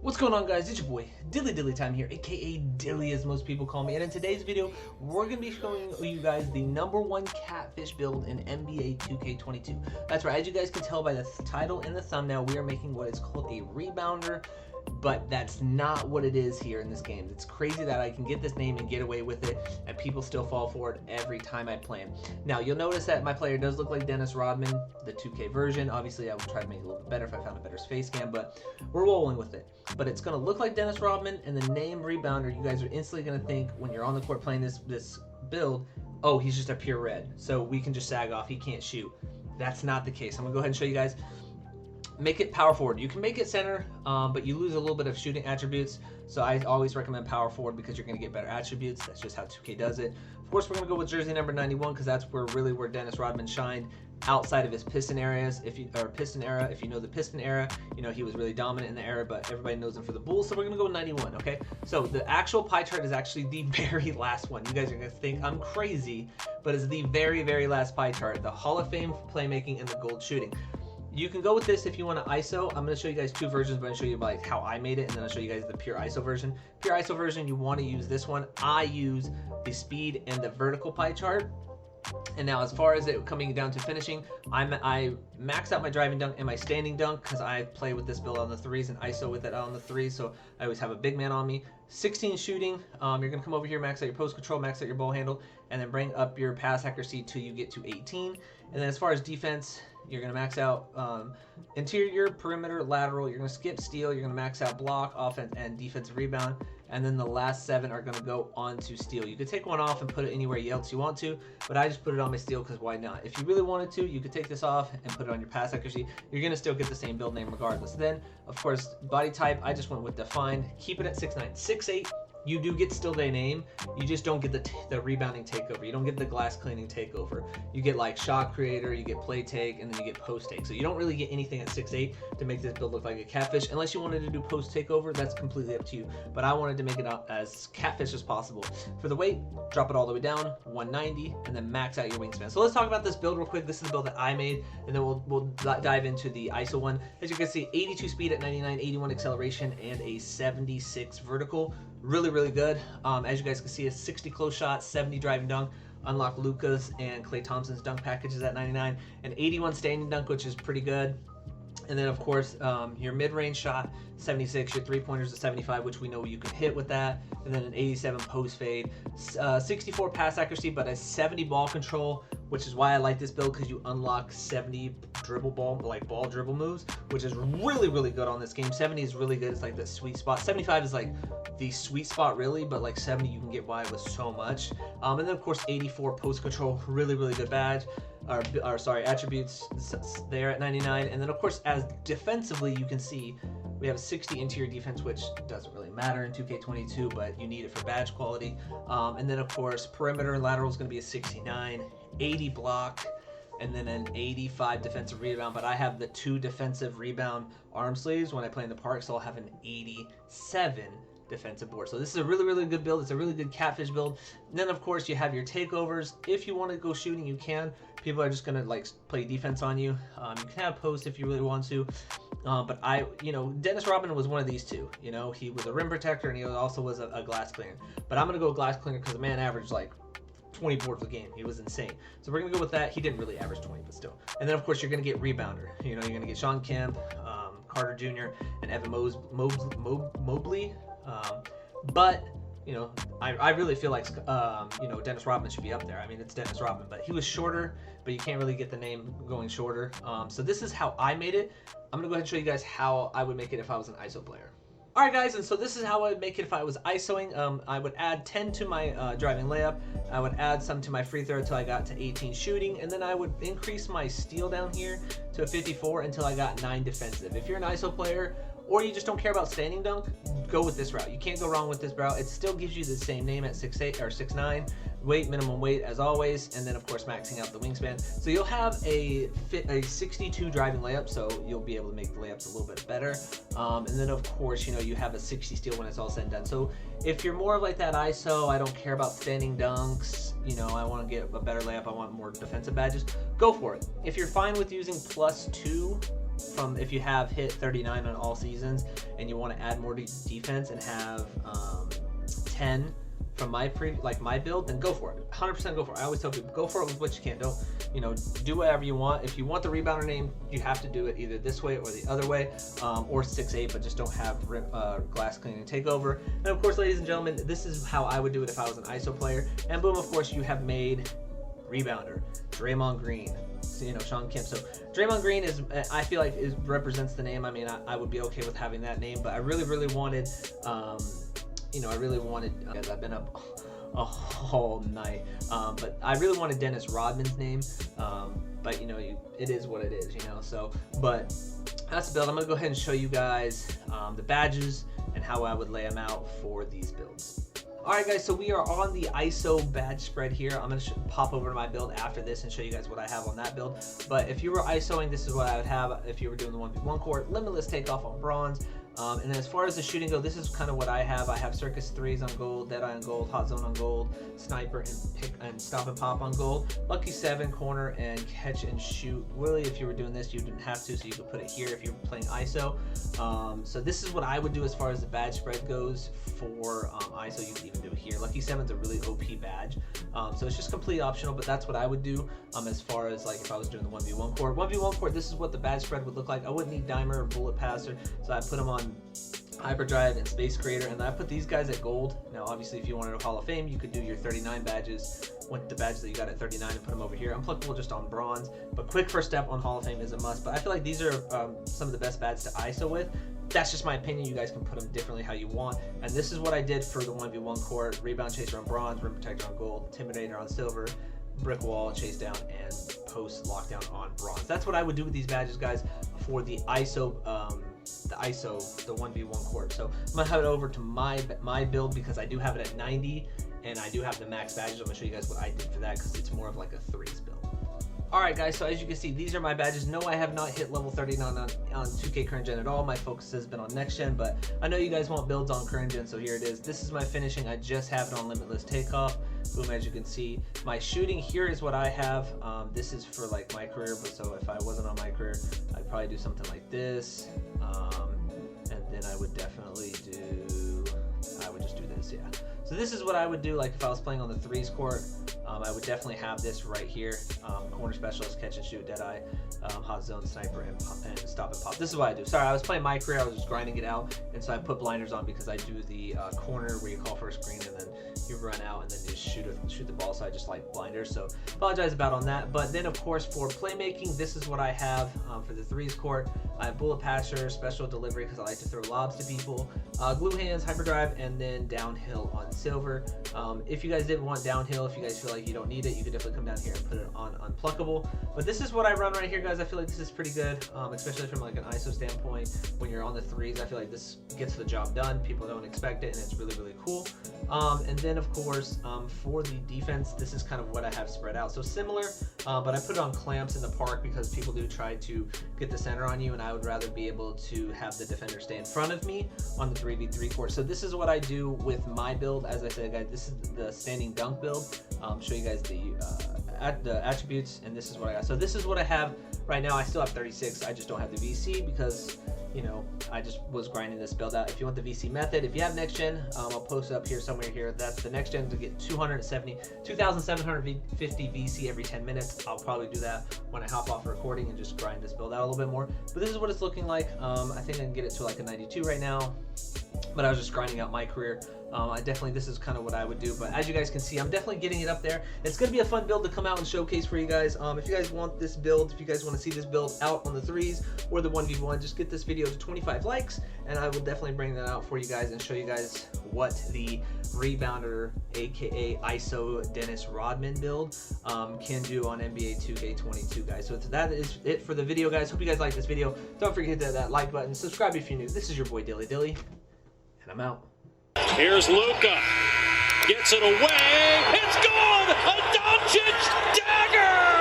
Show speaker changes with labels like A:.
A: What's going on, guys? It's your boy Dilly Time here, aka Dilly as most people call me, and in today's video we're going to be showing you guys the #1 catfish build in NBA 2K22. That's right, as you guys can tell by the title and the thumbnail, we are making what is called a rebounder, but that's not what it is here in this game. It's crazy that I can get this name and get away with it, and people still fall for it every time I play him. Now, you'll notice that my player does look like Dennis Rodman, the 2K version. Obviously, I would try to make it a little bit better if I found a better face cam, but we're rolling with it. But it's going to look like Dennis Rodman, and the name rebounder, you guys are instantly going to think when you're on the court playing this build, oh, he's just a pure red, so we can just sag off, he can't shoot. That's not the case. I'm going to go ahead and show you guys. Make it power forward. You can make it center, but you lose a little bit of shooting attributes. So I always recommend power forward because you're going to get better attributes. That's just how 2K does it. Of course, we're going to go with jersey number 91 because that's where Dennis Rodman shined outside of his Piston areas. If you know the Piston era, you know he was really dominant in the era, but everybody knows him for the Bulls. So we're going to go with 91. Okay. So the actual pie chart is actually the very last one. You guys are going to think I'm crazy, but it's the very last pie chart. The Hall of Fame playmaking and the gold shooting. You can go with this if you want to ISO. I'm going to show you guys two versions, but I'm going to show you like how I made it, and then I'll show you guys the pure ISO version. Pure ISO version, you want to use this one. I use the speed and the vertical pie chart. And now as far as it coming down to finishing, I max out my driving dunk and my standing dunk because I play with this build on the threes and ISO with it on the threes, so I always have a big man on me. 16 shooting, you're going to come over here, max out your post control, max out your ball handle, and then bring up your pass accuracy till you get to 18. And then as far as defense, you're going to max out interior, perimeter, lateral. You're going to skip steal. You're going to max out block, offense, and defensive rebound. And then the last 7 are going to go on to steal. You could take one off and put it anywhere else you want to, but I just put it on my steal because why not? If you really wanted to, you could take this off and put it on your pass accuracy. You're going to still get the same build name regardless. Then, of course, body type, I just went with defined. Keep it at 6'9". 6'8". You do get still their name, you just don't get the rebounding takeover. You don't get the glass cleaning takeover. You get like shot creator, you get play take, and then you get post take. So you don't really get anything at 6'8" to make this build look like a catfish. Unless you wanted to do post takeover, that's completely up to you. But I wanted to make it as catfish as possible. For the weight, drop it all the way down, 190, and then max out your wingspan. So let's talk about this build real quick. This is the build that I made, and then we'll dive into the ISO one. As you can see, 82 speed at 99, 81 acceleration, and a 76 vertical. Really good. As you guys can see, a 60 close shot, 70 driving dunk, unlock Luka's and Klay Thompson's dunk packages at 99, and 81 standing dunk, which is pretty good. And then of course your mid-range shot 76, your 3-pointers at 75, which we know you can hit with that, and then an 87 post fade, 64 pass accuracy, but a 70 ball control, which is why I like this build because you unlock 70 ball dribble moves, which is really good on this game. 70 is really good. It's like the sweet spot. 75 is like the sweet spot really, but like 70 you can get by with so much. And then of course 84 post control, really good badge. Attributes there at 99. And then of course as defensively you can see we have a 60 interior defense, which doesn't really matter in 2K22, but you need it for badge quality. And then of course perimeter and lateral is going to be a 69, 80 block, and then an 85 defensive rebound. But I have the 2 defensive rebound arm sleeves when I play in the park, so I'll have an 87 defensive board. So this is a really good build. It's a really good catfish build. And then of course you have your takeovers. If you want to go shooting, you can. People are just gonna like play defense on you. You can have post if you really want to. But Dennis Rodman was one of these two. You know, he was a rim protector and he also was a glass cleaner. But I'm gonna go glass cleaner because the man averaged like 20 boards a game. He was insane. So we're gonna go with that. He didn't really average 20, but still. And then of course you're gonna get rebounder. You know, you're gonna get Sean Kemp, Carter Jr., and Evan Mobley. But you know, I really feel like Dennis Rodman should be up there. I mean, it's Dennis Rodman, but he was shorter, but you can't really get the name going shorter. So this is how I made it. I'm gonna go ahead and show you guys how I would make it if I was an ISO player. Alright guys, and so this is how I would make it if I was ISOing. I would add 10 to my driving layup. I would add some to my free throw until I got to 18 shooting, and then I would increase my steal down here to a 54 until I got 9 defensive. If you're an ISO player, or you just don't care about standing dunk, go with this route. You can't go wrong with this route. It still gives you the same name at 6'8" or 6'9". Weight, minimum weight as always, and then of course maxing out the wingspan. So you'll have a 62 driving layup, so you'll be able to make the layups a little bit better. And then of course, you have a 60 steal when it's all said and done. So if you're more of like that ISO, I don't care about standing dunks, I want to get a better layup, I want more defensive badges, go for it. If you're fine with using +2 from if you have hit 39 on all seasons and you want to add more defense and have 10 from my my build, then go for it. 100% go for it. I always tell people, go for it with what you can. Don't, you know, do whatever you want. If you want the rebounder name, you have to do it either this way or the other way, or 6-8, but just don't have glass cleaning takeover. And of course, ladies and gentlemen, this is how I would do it if I was an ISO player. And boom, of course, you have made rebounder, Draymond Green, you know, Sean Kemp. So Draymond Green is, I feel like, represents the name. I mean, I would be okay with having that name, but I really wanted, you know, guys, I've been up all night, but I really wanted Dennis Rodman's name, but you know, it is what it is, you know. So, but that's the build. I'm gonna go ahead and show you guys the badges and how I would lay them out for these builds. Alright guys, so we are on the ISO badge spread here. I'm going to pop over to my build after this and show you guys what I have on that build. But if you were ISOing, this is what I would have if you were doing the 1v1 court. Limitless takeoff on bronze. And then as far as the shooting go, this is kind of what I have. I have Circus 3s on gold, Deadeye on gold, Hot Zone on gold, Sniper and Stop and Pop on gold, Lucky 7, Corner, and Catch and Shoot. Really, if you were doing this, you didn't have to, so you could put it here if you were playing ISO. So this is what I would do as far as the badge spread goes for ISO. You could even do it here. Lucky 7's a really OP badge. So it's just completely optional, but that's what I would do as far as like if I was doing the 1v1 court. 1v1 court, this is what the badge spread would look like. I wouldn't need Dimer or Bullet Passer, so I put them on Hyperdrive and Space Creator, and then I put these guys at gold. Now obviously if you wanted a Hall of Fame, you could do your 39 badges with the badges that you got at 39 and put them over here. Unpluckable just on bronze, but quick first step on Hall of Fame is a must. But I feel like these are some of the best badges to ISO with. That's just my opinion. You guys can put them differently how you want. And this is what I did for the 1v1 court. Rebound Chaser on bronze, Rim Protector on gold, Intimidator on silver, Brick Wall, Chase Down, and Post Lockdown on bronze. That's what I would do with these badges, guys, for the ISO, the 1v1 court. So I'm gonna head over to my build because I do have it at 90, and I do have the max badges. I'm gonna show you guys what I did for that because it's more of like a threes build. Alright guys, so as you can see, these are my badges. No, I have not hit level 39 on 2K current gen at all. My focus has been on next gen, but I know you guys want builds on current gen, so here it is. This is my finishing. I just have it on Limitless Takeoff. Boom, as you can see. My shooting here is what I have. This is for like my career, but so if I wasn't on my career, I'd probably do something like this. And then I would definitely just do this, yeah. So this is what I would do like if I was playing on the threes court. I would definitely have this right here. Corner Specialist, Catch and Shoot, Deadeye, Hot Zone, Sniper, and Stop and Pop. This is what I do. Sorry, I was playing my career. I was just grinding it out. And so I put blinders on because I do the corner where you call for a screen and then you run out and then you shoot the ball. So I just like blinders. So apologize about on that. But then, of course, for playmaking, this is what I have for the threes court. I have Bullet Passer, Special Delivery because I like to throw lobs to people, Glue Hands, Hyperdrive, and then Downhill on silver. If you guys didn't want downhill, if you guys feel like you don't need it, you could definitely come down here and put it on Unpluckable. But this is what I run right here, guys. I feel like this is pretty good, especially from like an ISO standpoint. When you're on the threes, I feel like this gets the job done. People don't expect it, and it's really cool. And then, of course, for the defense, this is kind of what I have spread out. So similar, but I put it on clamps in the park because people do try to get the center on you, and I would rather be able to have the defender stay in front of me on the 3v3 court. So this is what I do with my build. As I said, guys, this is the standing dunk build. Show you guys the attributes, and this is what I got. So this is what I have right now. I still have 36. I just don't have the VC because, you know, I just was grinding this build out. If you want the VC method, if you have next gen, I'll post it up here somewhere here. That's the next gen to get 2,750 VC every 10 minutes. I'll probably do that when I hop off a recording and just grind this build out a little bit more. But this is what it's looking like. I think I can get it to like a 92 right now, but I was just grinding out my career. This is kind of what I would do, but as you guys can see, I'm definitely getting it up there. It's going to be a fun build to come out and showcase for you guys. If you guys want this build, if you guys want to see this build out on the threes or the 1v1, just get this video to 25 likes, and I will definitely bring that out for you guys and show you guys what the Rebounder, aka ISO Dennis Rodman build, can do on NBA 2K22, guys. So that is it for the video, guys. Hope you guys like this video. Don't forget to hit that like button, subscribe if you're new. This is your boy Dilly Dilly, and I'm out.
B: Here's Luka, gets it away, it's good! A Doncic dagger!